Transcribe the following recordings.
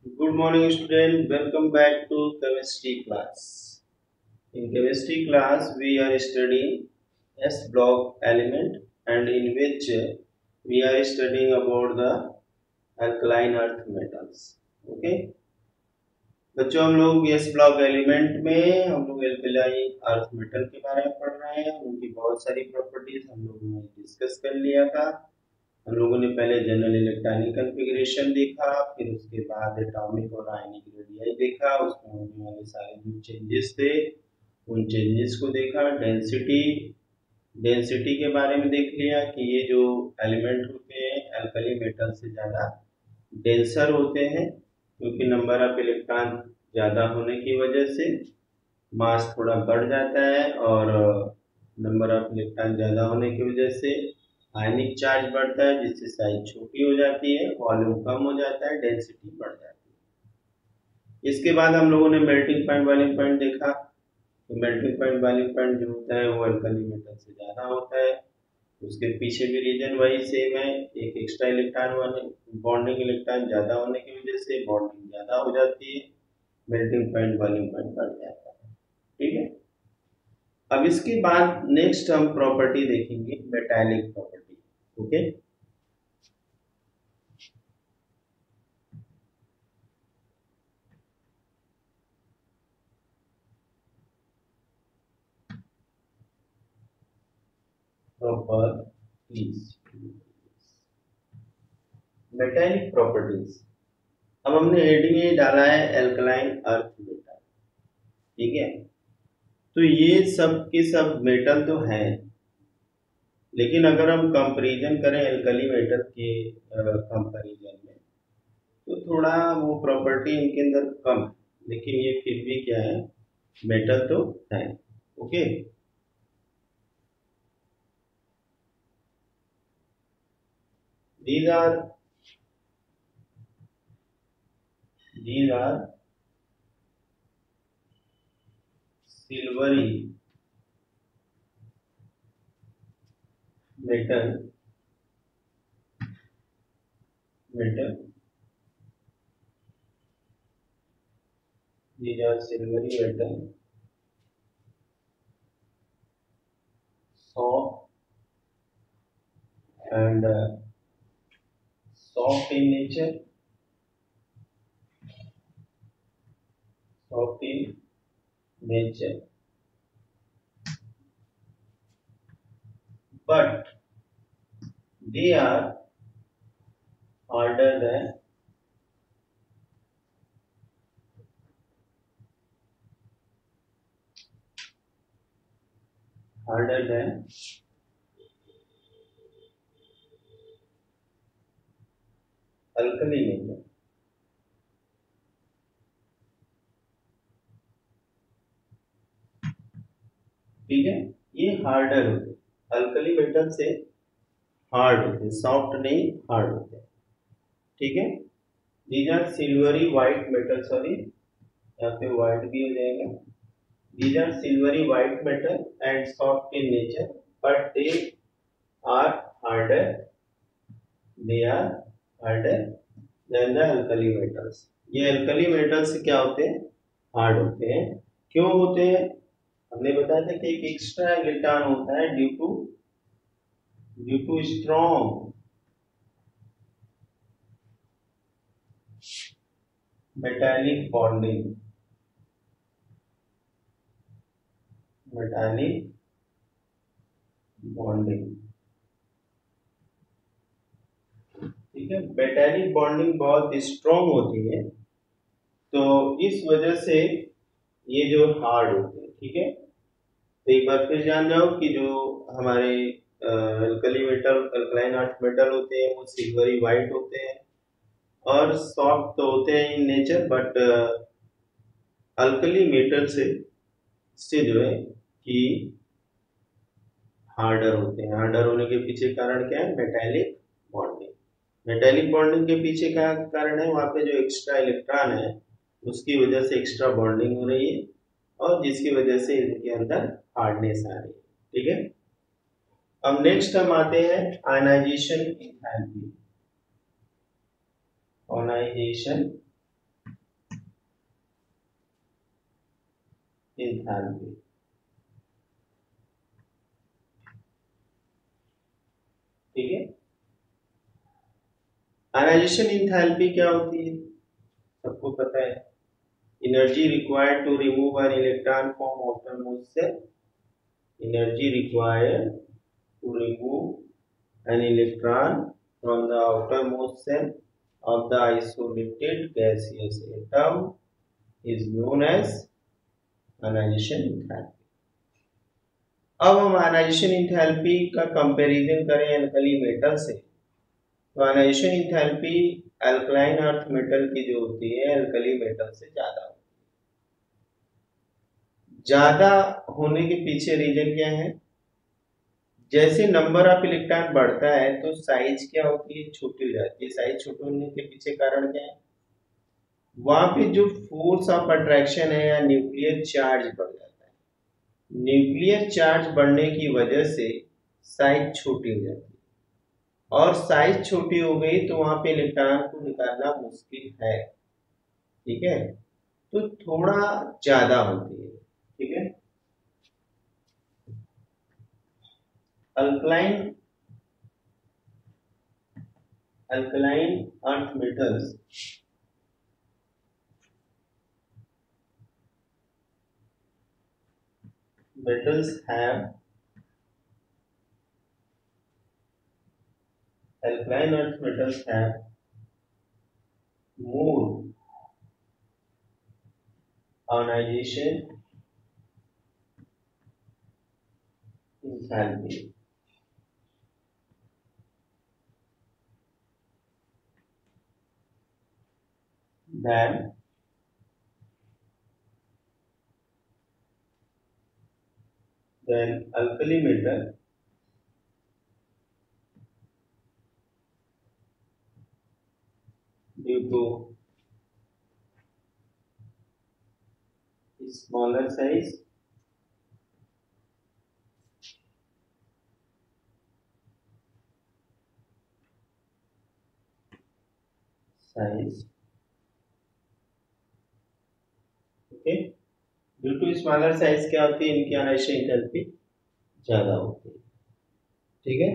Good morning, student. Welcome back to chemistry class. In chemistry class, we are studying S block element, and in which we are studying about the alkaline earth metals. Okay, बच्चों हम लोग S block element में हम लोग alkaline earth metal के बारे में पढ़ रहे हैं। उनकी बहुत सारी प्रॉपर्टीज हम लोगों ने डिस्कस कर लिया था। हम लोगों ने पहले जनरल इलेक्ट्रॉनिक कॉन्फ़िगरेशन देखा, फिर उसके बाद एटॉमिक और आयनिक रेडियाई देखा, उसमें होने वाले सारे जो चेंजेस थे उन चेंजेस को देखा। डेंसिटी डेंसिटी के बारे में देख लिया कि ये जो एलिमेंट होते हैं अल्कली मेटल से ज़्यादा डेंसर होते हैं, क्योंकि नंबर ऑफ इलेक्ट्रॉन ज़्यादा होने की वजह से मास थोड़ा बढ़ जाता है, और नंबर ऑफ इलेक्ट्रॉन ज़्यादा होने की वजह से आयनिक चार्ज बढ़ता है, जिससे साइज छोटी हो जाती है, वॉल्यूम कम हो जाता है, डेंसिटी बढ़ जाती है। इसके बाद हम लोगों ने मेल्टिंग पॉइंट बॉइलिंग पॉइंट देखा। तो मेल्टिंग पॉइंट बॉइलिंग पॉइंट जो होता है वो अल्कली मेटल से ज़्यादा होता है। उसके पीछे भी रीजन वही सेम है, एक एक्स्ट्रा इलेक्ट्रॉन वाले बॉन्डिंग इलेक्ट्रॉन ज़्यादा होने की वजह से बॉन्डिंग ज़्यादा हो जाती है, मेल्टिंग पॉइंट बॉइलिंग पॉइंट बढ़ जाता है। ठीक है, अब इसके बाद नेक्स्ट हम प्रॉपर्टी देखेंगे, metallic property. Okay, properties, metallic properties. अब हमने हेडिंग ये डाला है एल्कलाइन अर्थ मेटल। ठीक है, तो ये सब के सब मेटल तो हैं, लेकिन अगर हम कंपैरिजन करें एल्कली मेटल के कंपैरिजन में, तो थोड़ा वो प्रॉपर्टी इनके अंदर कम है, लेकिन ये फिर भी क्या है, मेटल तो है। Okay, these are these are silvery metal, these are silvery metal, soft and soft in nature, soft in nature, but they are harder than harder than alkali metal। ठीक है, ये हार्डर होते हैं, अल्कली मेटल से hard होते हैं, soft नहीं hard होते हैं। ठीक है, these are silvery white metal, sorry यहाँ पे व्हाइट भी हो जाएगा। These are silvery white metal and soft in nature, but they are harder they are harder than the alkali metals. ये अल्कली मेटल्स क्या होते हैं, हार्ड होते हैं। क्यों होते हैं, हमने बताया था कि एक एक्स्ट्रा इलेक्ट्रॉन होता है due to strong metallic bonding, metallic bonding. ठीक है, मेटालिक बॉन्डिंग बहुत स्ट्रॉन्ग होती है, तो इस वजह से ये जो हार्ड होते हैं। ठीक है, तो एक बार फिर जान जाओ कि जो हमारे alkali metal alkaline earth metal होते हैं वो सिल्वरी वाइट होते हैं और सॉफ्ट तो होते हैं इन नेचर, बट अल्कली मेटल से जो है कि हार्डर होते हैं। हार्डर होने के पीछे कारण क्या है, मेटालिक बॉन्डिंग। मेटालिक बॉन्डिंग के पीछे क्या कारण है, वहां पे जो एक्स्ट्रा इलेक्ट्रॉन है उसकी वजह से एक्स्ट्रा बॉन्डिंग हो रही है, और जिसकी वजह से इनके अंदर हार्डनेस आ रही है। ठीक है, अब नेक्स्ट हम आते हैं आयनाइजेशन एंथैल्पी। Ionization enthalpy. ठीक है, आयनाइजेशन इंथैल्पी क्या होती है, सबको पता है। Energy required to remove an electron from outermost cell. Energy required to remove an electron from the outermost cell of the isolated gaseous atom is known as ionization enthalpy. अब हम ionization enthalpy का comparison करें alkali metal से, तो ionization enthalpy alkaline earth metal की जो होती है अल्कली मेटल से ज्यादा होती है। ज्यादा होने के पीछे रीजन क्या है, जैसे नंबर ऑफ इलेक्ट्रॉन बढ़ता है तो साइज क्या होती है, छोटी हो जाती है। साइज छोटे होने के पीछे कारण क्या है, वहां पे जो फोर्स ऑफ अट्रैक्शन है या न्यूक्लियर चार्ज बढ़ जाता है। न्यूक्लियर चार्ज बढ़ने की वजह से साइज छोटी हो जाती है, और साइज छोटी हो गई तो वहां पे इलेक्ट्रॉन को निकालना मुश्किल है। ठीक है, तो थोड़ा ज्यादा होती है। ठीक है, alkaline earth metals have alkaline earth metals have more ionization enthalpy than alkali metal due to smaller size, okay. Due to smaller size क्या होती है, इनकी आयनाइजेशन एंथैल्पी ज्यादा होती है। ठीक है,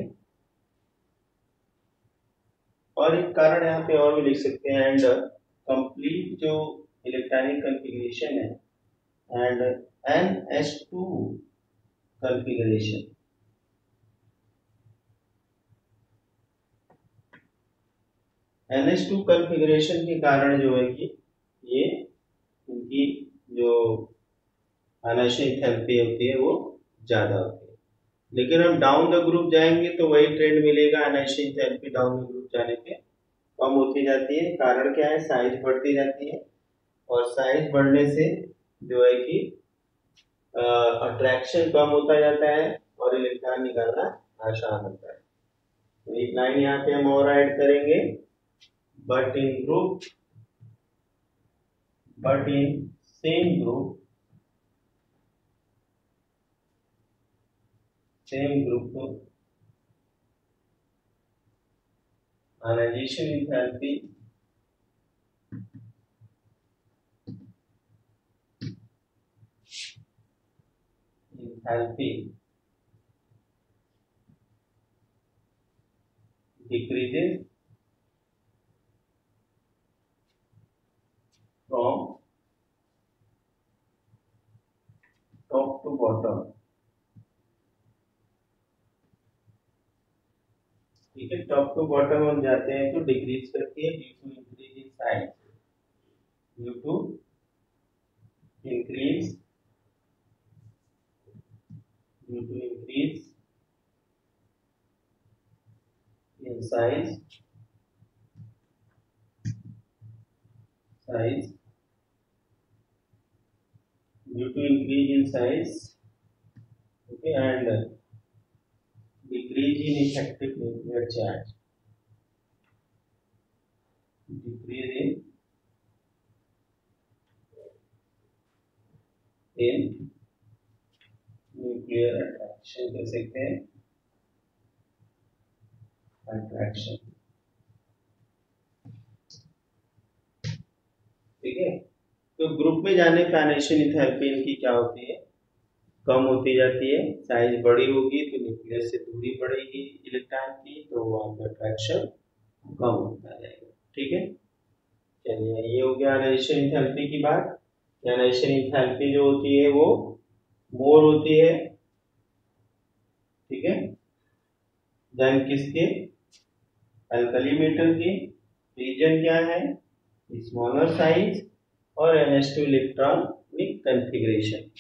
और एक कारण यहाँ पे और भी लिख सकते हैं, एंड कंप्लीट जो इलेक्ट्रॉनिक कॉन्फ़िगरेशन है and NH2 configuration, NH2 configuration के कारण जो है कि ये इनकी जो आयनाइजेशन एंथैल्पी होती है वो ज्यादा होती है। लेकिन हम डाउन द ग्रुप जाएंगे तो वही ट्रेंड मिलेगा, ionization enthalpy down the group जाने पे कम होती जाती है। कारण क्या है, साइज बढ़ती जाती है, और साइज बढ़ने से जो है कि अट्रैक्शन कम होता जाता है और इलेक्ट्रॉन निकालना आसान होता है। तो एक लाइन यहाँ पे हम और ऐड करेंगे, but in same group ionization enthalpy decreases from top to bottom। ठीक है, टॉप टू बॉटम हम जाते हैं तो डिक्रीज करती है due to increase in size, due to increase in size due to increase in size, okay, and decrease in effective nuclear charge, decrease in nuclear attraction कह सकते हैं, अट्रैक्शन। ठीक है, तो ग्रुप में जाने पे आयनाइजेशन एंथैल्पी इनकी क्या होती है, कम होती जाती है। साइज बड़ी होगी तो न्यूक्लियस से दूरी बढ़ेगी इलेक्ट्रॉन की, तो वहां पर अट्रैक्शन कम होता जाएगा। ठीक है, चलिए ये हो गया आयनाइजेशन एंथैल्पी की बात। आयनाइजेशन एंथैल्पी जो होती है वो मोर होती है, ठीक है, देन किसके, अल्कली मेटल की। रीजन क्या है, स्मॉलर साइज और ns2 इलेक्ट्रॉनिक कॉन्फ़िगरेशन।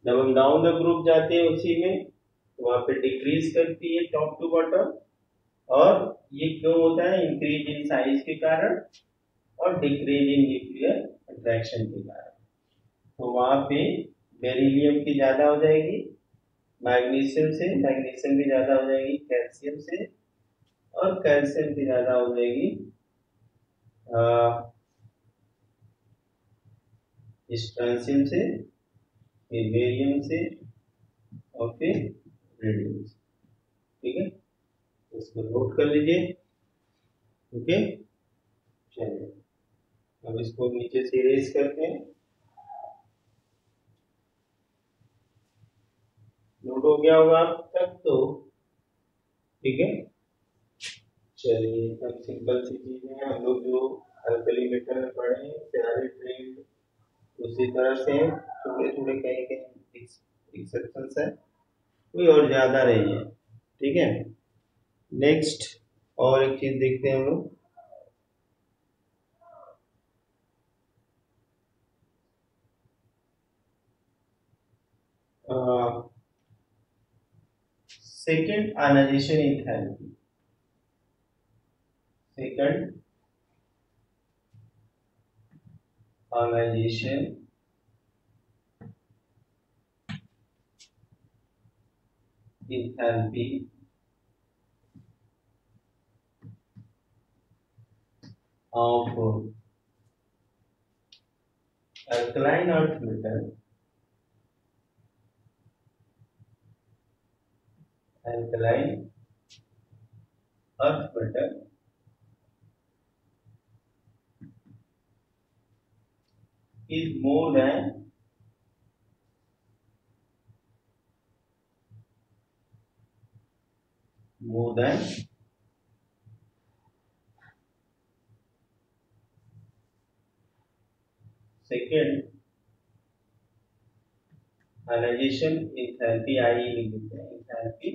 जब हम डाउन द ग्रुप जाते हैं उसी में तो वहां पे डिक्रीज करती है टॉप टू बॉटम, और ये क्यों होता है, इंक्रीज इन साइज के कारण और डिक्रीज इन न्यूक्लियर अट्रैक्शन के कारण। तो वहां पे बेरिलियम की ज्यादा हो जाएगी मैग्नीशियम से, मैग्नीशियम की ज्यादा हो जाएगी कैल्शियम से, और कैल्शियम की ज्यादा हो जाएगी स्ट्रांसियम से, फिर बेरियम से, और फिर रेडियम से। ठीक है, इसको नोट कर लीजिए। ओके, चलिए अब इसको नीचे से इरेज करते हैं। नोट हो गया होगा अब तक तो, ठीक है। चलिए एकदम सिंपल सी चीज है, हम लोग जो अल्कली मेटल में पढ़े हैं सारे ट्रेंड उसी तरह से, थोड़े थोड़े कहीं कहीं एक्सेप्शंस है, कोई और ज्यादा नहीं है। ठीक है, नेक्स्ट और एक चीज देखते हैं हम लोग। Second ionization enthalpy, second ionization enthalpy of alkaline earth metal, alkaline earth metal is more than second ionization enthalpy, IE लिख देते हैं, enthalpy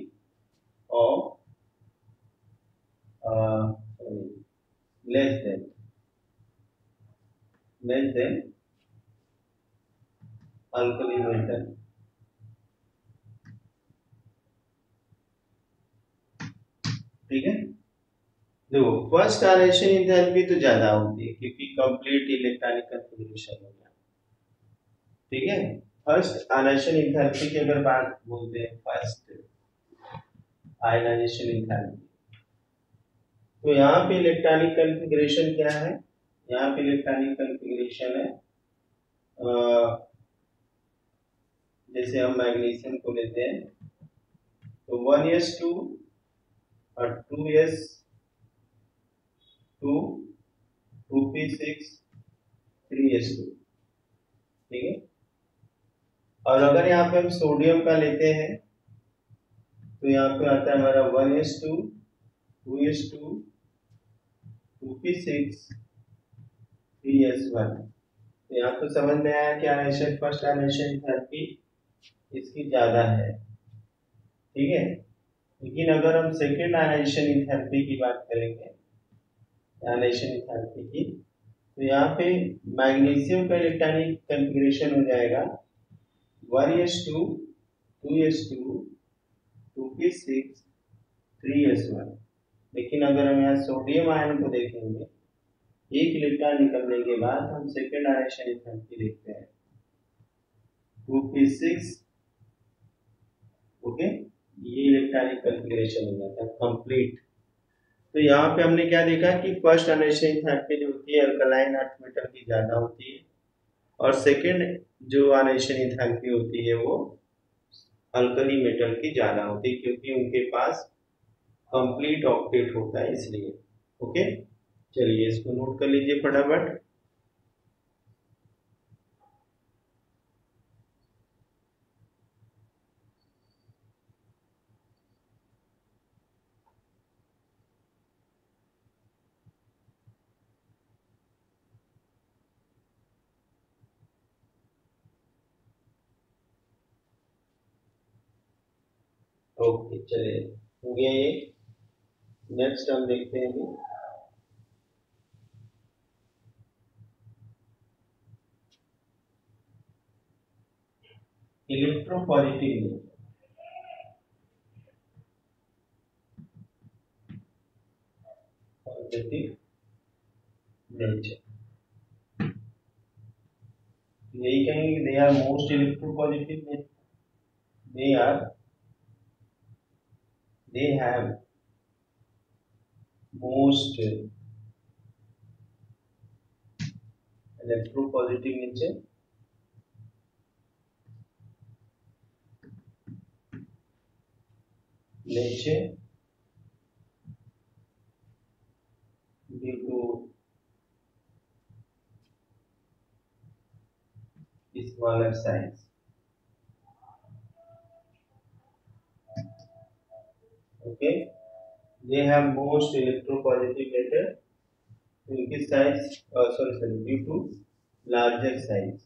of less than alkali metal। ठीक है, देखो फर्स्ट आयनाइजेशन एंथैल्पी तो ज्यादा होती है क्योंकि कंप्लीट इलेक्ट्रॉनिक कॉन्फ़िगरेशन हो गया। ठीक है, फर्स्ट आयनाइजेशन एंथैल्पी की अगर बात बोलते हैं, फर्स्ट आयनाइजेशन एंथैल्पी, तो यहाँ पे इलेक्ट्रॉनिक कॉन्फ़िगरेशन क्या है, यहाँ पे इलेक्ट्रॉनिक कॉन्फ़िगरेशन है जैसे हम मैग्नीशियम को लेते हैं तो 1s2 और 2s2 2p6 3s2। ठीक है, और अगर यहाँ पे हम सोडियम का लेते हैं तो यहाँ पे आता है हमारा 1s2 2s2 2p6 3s1। तो यहाँ तो समझ में आया कि आयनाइजेशन फर्स्ट आयनाइजेशन एंथैल्पी इसकी ज्यादा है। ठीक है, लेकिन अगर हम सेकेंड आयनाइजेशन एंथैल्पी की बात करेंगे, आयनाइजेशन एंथैल्पी की, तो यहाँ पे मैग्नीशियम का इलेक्ट्रॉनिक कॉन्फ़िगरेशन हो जाएगा 1s2 2s2 2p6 3s1। लेकिन अगर हम यहाँ सोडियम आयन को देखेंगे, एक इलेक्ट्रॉन निकलने के बाद हम सेकेंड आयनाइजेशन एंथैल्पी देखते हैं 2p6। ओके, ये इलेक्ट्रॉनिक कॉन्फ़िगरेशन हो जाता है कंप्लीट। तो यहाँ पे हमने क्या देखा कि फर्स्ट आयनाइजेशन एंथैल्पी जो होती है अल्कलाइन अर्थ मेटल की ज्यादा होती है, और सेकेंड जो आयनाइजेशन एंथैल्पी होती है वो अल्कली मेटल की ज्यादा होती है क्योंकि उनके पास कंप्लीट ऑक्टेट होता है इसलिए। ओके, चलिए इसको नोट कर लीजिए फटाफट। ओके चलिए, हो गया ये। नेक्स्ट हम देखते हैं अभी इलेक्ट्रोपॉजिटिव पॉजिटिव नेचर। यही कहेंगे कि they are most electropositive, they are they have most electropositive nature nature due to smaller size। Okay, they have most electropositive matter उनकी size sorry due to larger size।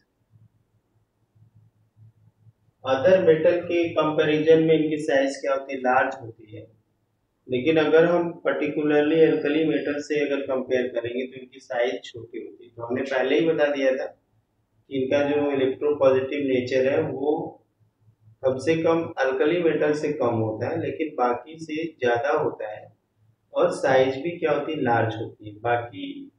Other metal के comparison में इनकी size क्या होती है, large होती है। लेकिन अगर हम पर्टिकुलरली अल्कली मेटल से अगर कंपेयर करेंगे तो इनकी साइज छोटी होती है। तो हमने पहले ही बता दिया था कि इनका जो इलेक्ट्रोपॉजिटिव नेचर है वो कम से कम अल्कली मेटल से कम होता है, लेकिन बाकी से ज्यादा होता है। और साइज भी क्या होती है, लार्ज होती है बाकी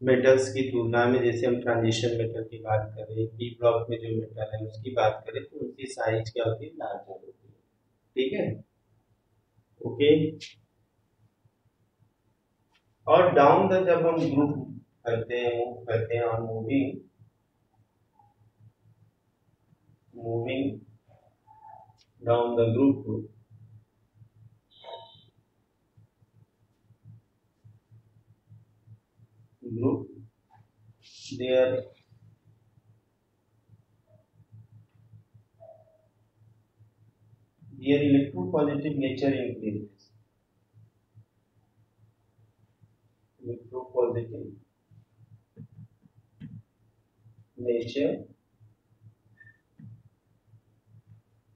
मेटल्स की तुलना में। जैसे हम ट्रांजिशन मेटल की बात करें, पी ब्लॉक में जो मेटल है उसकी बात करें तो उनकी साइज क्या होती है, लार्जर होती है। ठीक है, ओके। और डाउन द जब हम ग्रुप करते हैं, मूव करते हैं और moving moving down the group their electropositive nature increases। Electropositive nature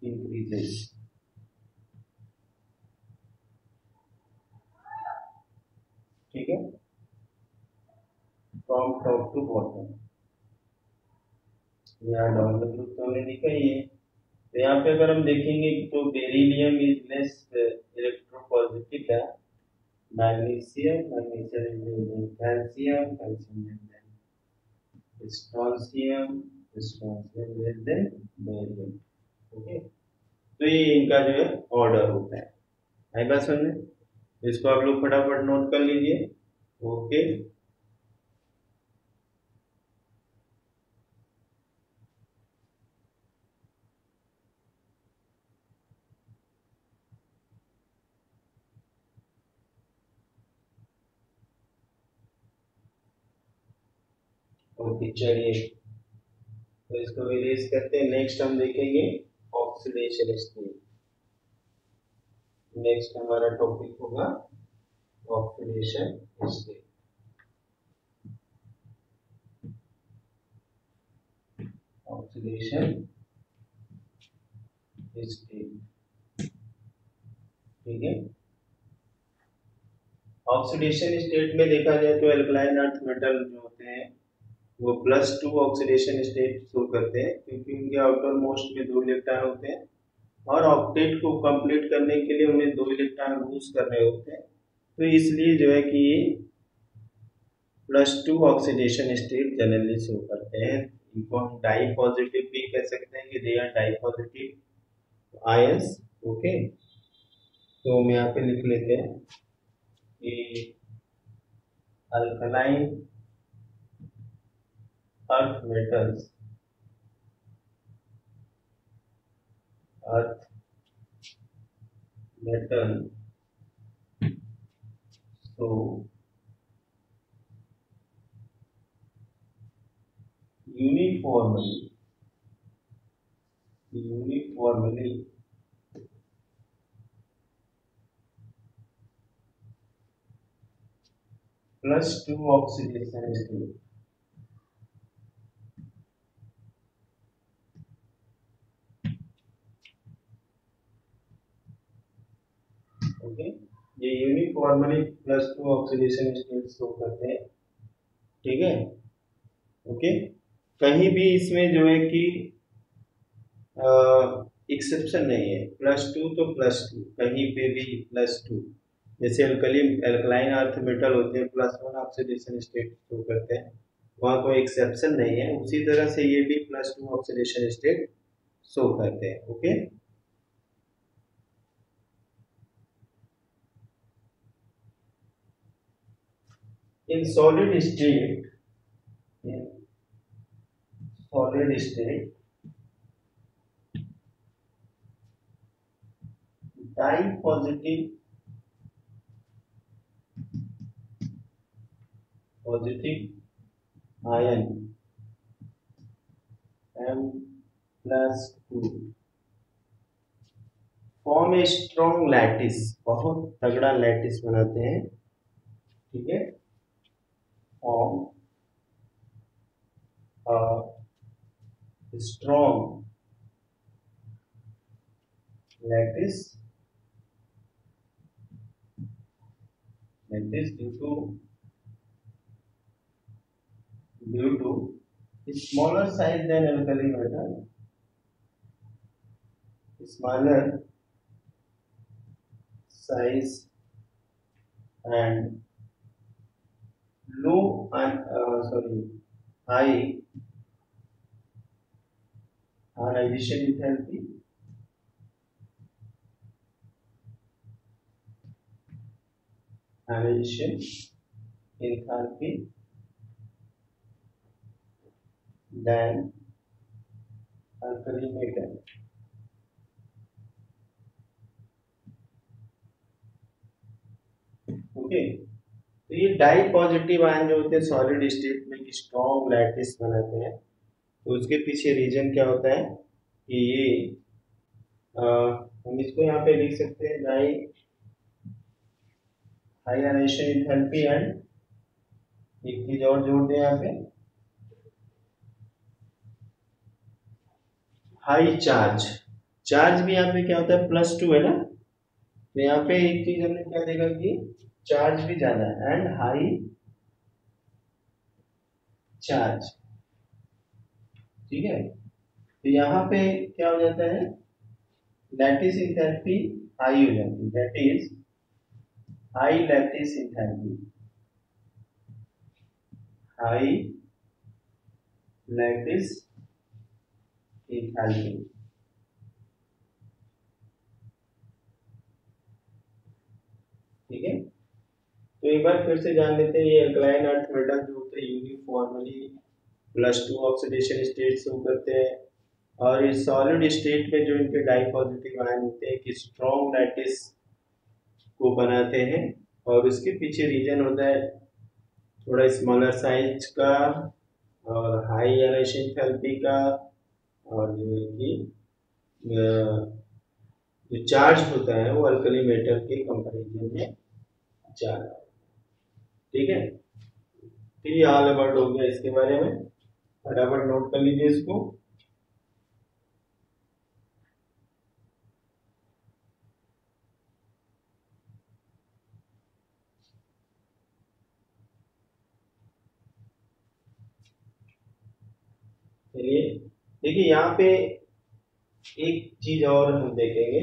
increases। ठीक है, फ्रॉम टॉप टू बॉटम। यहाँ डाउन द ग्रुप तो हमने लिखा ही है। तो यहाँ पे अगर हम देखेंगे तो बेरिलियम इज लेस इलेक्ट्रोपॉजिटिव है, magnesium calcium strontium less than barium. Okay, तो ये इनका जो है ऑर्डर होता है। आई बात समझ में? इसको आप लोग फटाफट नोट कर लीजिए। ओके, ओके चलिए, तो इसको रिलीज करते हैं। नेक्स्ट हम देखेंगे ऑक्सीडेशन स्टेट। नेक्स्ट हमारा टॉपिक होगा ऑक्सीडेशन स्टेट। ऑक्सीडेशन स्टेट, ठीक है। ऑक्सीडेशन स्टेट में देखा जाए तो एल्कलाइन अर्थ मेटल जो होते हैं वो +2 ऑक्सीडेशन स्टेट शो करते हैं, क्योंकि उनके आउटर मोस्ट में 2 इलेक्ट्रॉन होते हैं और ऑक्टेट को कंप्लीट करने के लिए उन्हें 2 इलेक्ट्रॉन लूज करने होते हैं। तो इसलिए जो है कि +2 ऑक्सीडेशन स्टेट जनरली शो करते हैं। इनको हम डाई पॉजिटिव भी कह सकते हैं कि they are di positive ions. Okay, तो हम यहाँ पे लिख लेते हैं कि alkaline earth metals earth metal so uniformly +2 oxidation state। Okay, ये यूनिफॉर्मली +2 ऑक्सीडेशन स्टेट शो करते हैं, ठीक है। ओके, कहीं भी इसमें जो है कि एक्सेप्शन नहीं है, +2 तो +2, कहीं पे भी +2। जैसे अल्कलाइन अर्थ मेटल होते हैं +1 ऑक्सीडेशन स्टेट शो करते हैं, वहाँ कोई एक्सेप्शन नहीं है, उसी तरह से ये भी +2 ऑक्सीडेशन स्टेट शो करते हैं। Okay, in solid state di positive ion M+2 form a strong lattice, बहुत तगड़ा लैटिस बनाते हैं, ठीक है। Form strong lattice due to smaller size than alkali metal, smaller size and low and high ionization enthalpy, than alkali metal। Okay, तो ये die positive ion जो होते हैं सॉलिड स्टेट में स्ट्रॉन्ग लैटिस बनाते हैं, तो उसके पीछे रीजन क्या होता है कि ये हम इसको यहाँ पे लिख सकते हैं di high ionization enthalpy and एक चीज और जोड़ दें यहाँ पे हाई चार्ज। चार्ज भी यहाँ पे क्या होता है +2 है ना, तो यहाँ पे एक चीज हमने क्या देखा कि चार्ज भी ज्यादा है एंड हाई चार्ज, ठीक है। तो यहाँ पे क्या हो जाता है लैटिस एंथैल्पी हाई हो जाती है, that is high lattice enthalpy, high lattice enthalpy, ठीक है। तो एक बार फिर से जान लेते हैं ये अल्कलाइन अर्थ मेटल जो होते हैं यूनिफॉर्मली +2 ऑक्सीडेशन स्टेट शो करते हैं, और इस सॉलिड स्टेट में जो इनके डाई पॉजिटिव आयन होते हैं कि स्ट्रॉन्ग लैटिस को बनाते हैं, और उसके पीछे रीजन होता है थोड़ा स्मॉलर साइज का और हाई आयनाइजेशन एंथैल्पी का, और जो है कि जो चार्ज होता है वो अल्कली मेटल के कंपैरिजन में ज्यादा, ठीक है। तो ये ऑल अबाउट हो गया इसके बारे में, फटाफट नोट कर लीजिए इसको। चलिए देखिए यहाँ पे एक चीज और हम देखेंगे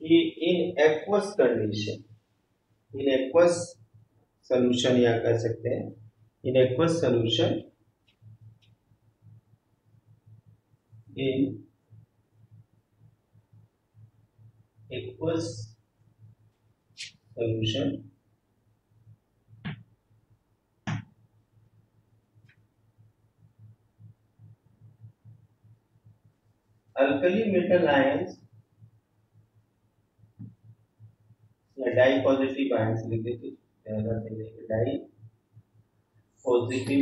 कि in aqueous condition, in aqueous solution या कह सकते हैं in aqueous solution, in aqueous solution alkali metal ions या डाई पॉजिटिव आयंस लिख देते, di positive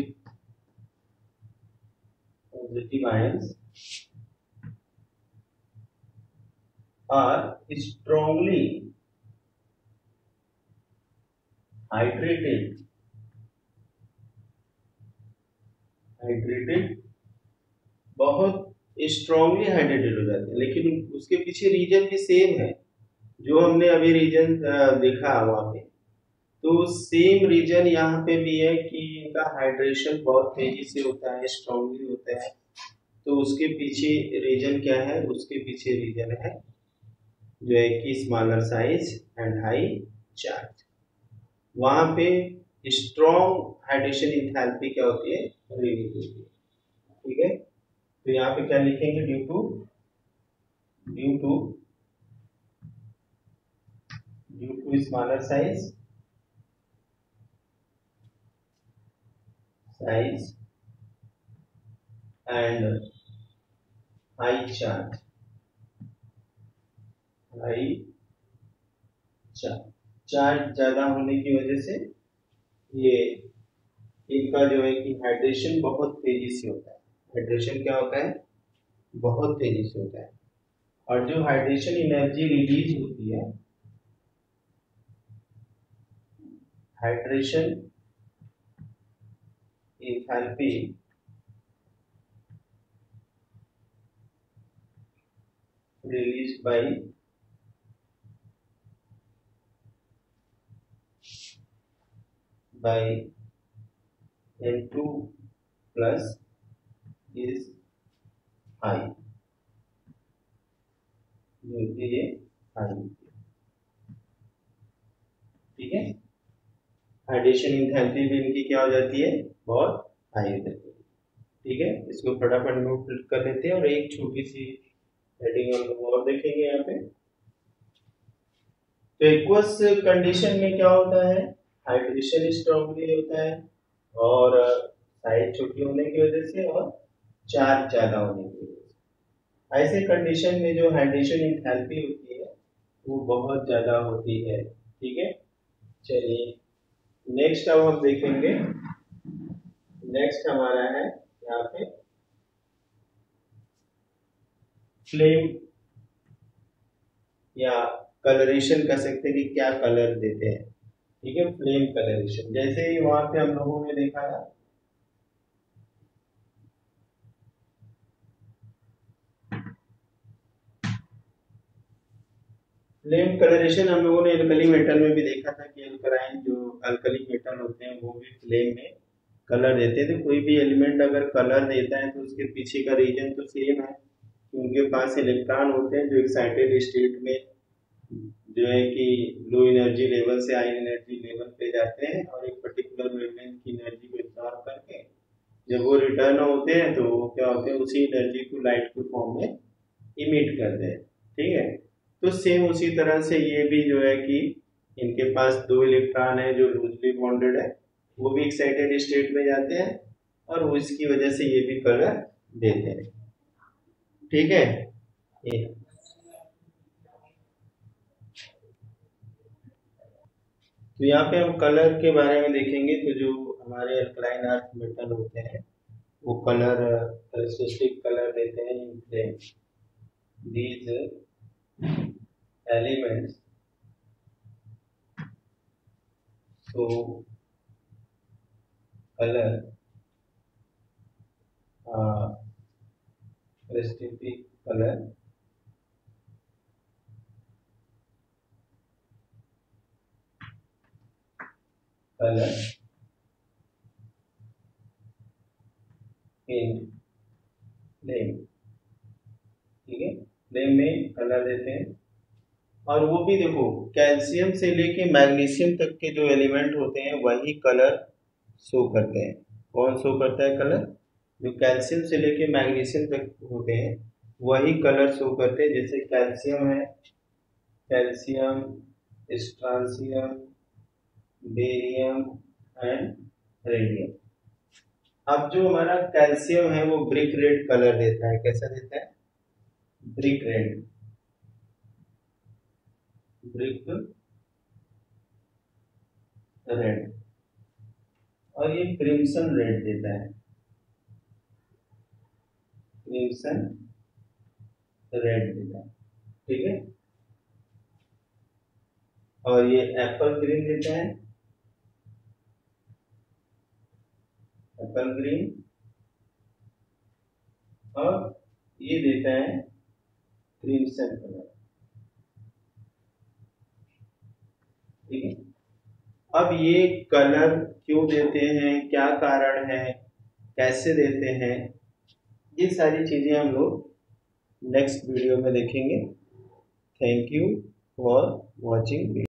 ions are strongly hydrated बहुत स्ट्रांगली हाइड्रेटेड हो जाते हैं, लेकिन उसके पीछे रीजन भी सेम है, जो हमने अभी रीजन देखा वहाँ पे, तो सेम रीजन यहाँ पे भी है कि इनका हाइड्रेशन बहुत तेजी से होता है, स्ट्रांगली होता है। तो उसके पीछे रीजन क्या है, उसके पीछे रीजन है जो है कि smaller size and high charge. वहां पे स्ट्रॉन्ग हाइड्रेशन इंथैल्पी क्या होती है, रिलीज होती है। ठीक है, तो यहाँ पे क्या लिखेंगे, due to smaller size and high charge, high charge ज्यादा होने की वजह से ये इनका जो है कि हाइड्रेशन बहुत तेजी से होता है। हाइड्रेशन क्या होता है, बहुत तेजी से होता है। और जो हाइड्रेशन एनर्जी रिलीज होती है, hydration enthalpy released by N2 plus is high, जो होती है हाई। ठीक है, हाइड्रेशन एंथैल्पी भी इनकी क्या हो जाती है, बहुत हाई हो जाती है। ठीक है, इसको फटाफट नोट कर लेते हैं और एक छोटी सी हेडिंग हम लोग और देखेंगे यहाँ पे। तो एक्वस कंडीशन में क्या होता है, हाइड्रेशन स्ट्रांगली होता है और साइज छोटी होने की वजह से और चार्ज ज्यादा होने की वजह से। ऐसे कंडीशन में जो हाइड्रेशन एंथैल्पी होती है वो बहुत ज्यादा होती है। ठीक है, चलिए नेक्स्ट अब हम देखेंगे। नेक्स्ट हमारा है यहाँ पे फ्लेम या कलरेशन कह सकते हैं कि क्या कलर देते हैं। ठीक है, फ्लेम कलरेशन, जैसे वहां पे हम लोगों ने देखा था फ्लेम कलरेशन, हम लोगों ने अल्कली मेटल में भी देखा था कि अल्कलाइन जो अल्कली मेटल होते हैं वो भी फ्लेम में कलर देते हैं। तो कोई भी एलिमेंट अगर कलर देता है तो उसके पीछे का रीजन तो सेम है कि उनके पास इलेक्ट्रॉन होते हैं जो एक्साइटेड स्टेट में जो है कि लो एनर्जी लेवल से हाई एनर्जी लेवल पे जाते हैं और एक पर्टिकुलर वेवलेंथ की एनर्जी को इग्नोर करके जब वो रिटर्न होते हैं तो वो क्या होते हैं, उसी एनर्जी को लाइट के फॉर्म में इमिट करते हैं। ठीक है, तो सेम उसी तरह से ये भी जो है कि इनके पास दो इलेक्ट्रॉन है जो लूजली बॉन्डेड है, वो भी एक्साइटेड स्टेट में जाते हैं और उसकी वजह से ये भी कलर देते हैं। ठीक है, ये तो यहाँ पे हम कलर के बारे में देखेंगे। तो जो हमारे अल्कलाइन अर्थ मेटल होते हैं वो कलर कैरेक्टरिस्टिक कलर देते हैं इन flame. these elements so color specific color in flame। ठीक है, फ्लेम में कलर देते हैं और वो भी देखो कैल्शियम से लेके मैग्नीशियम तक के जो एलिमेंट होते हैं वही कलर शो करते हैं। कौन शो करता है कलर, जो कैल्शियम से लेके मैग्नीशियम तक होते हैं वही कलर शो करते हैं। जैसे कैल्शियम है, calcium, strontium, barium and radium. अब जो हमारा कैल्शियम है वो ब्रिक रेड कलर देता है। कैसा देता है, ब्रिक रेड, ब्रिक रेड। और ये क्रिम्सन रेड देता है, क्रिम्सन रेड देता है। ठीक है, और ये एप्पल ग्रीन देता है, एप्पल ग्रीन। और ये देता है क्रिम्सन कलर। ठीक है। अब ये कलर क्यों देते हैं, क्या कारण है, कैसे देते हैं, ये सारी चीजें हम लोग नेक्स्ट वीडियो में देखेंगे। Thank you for watching.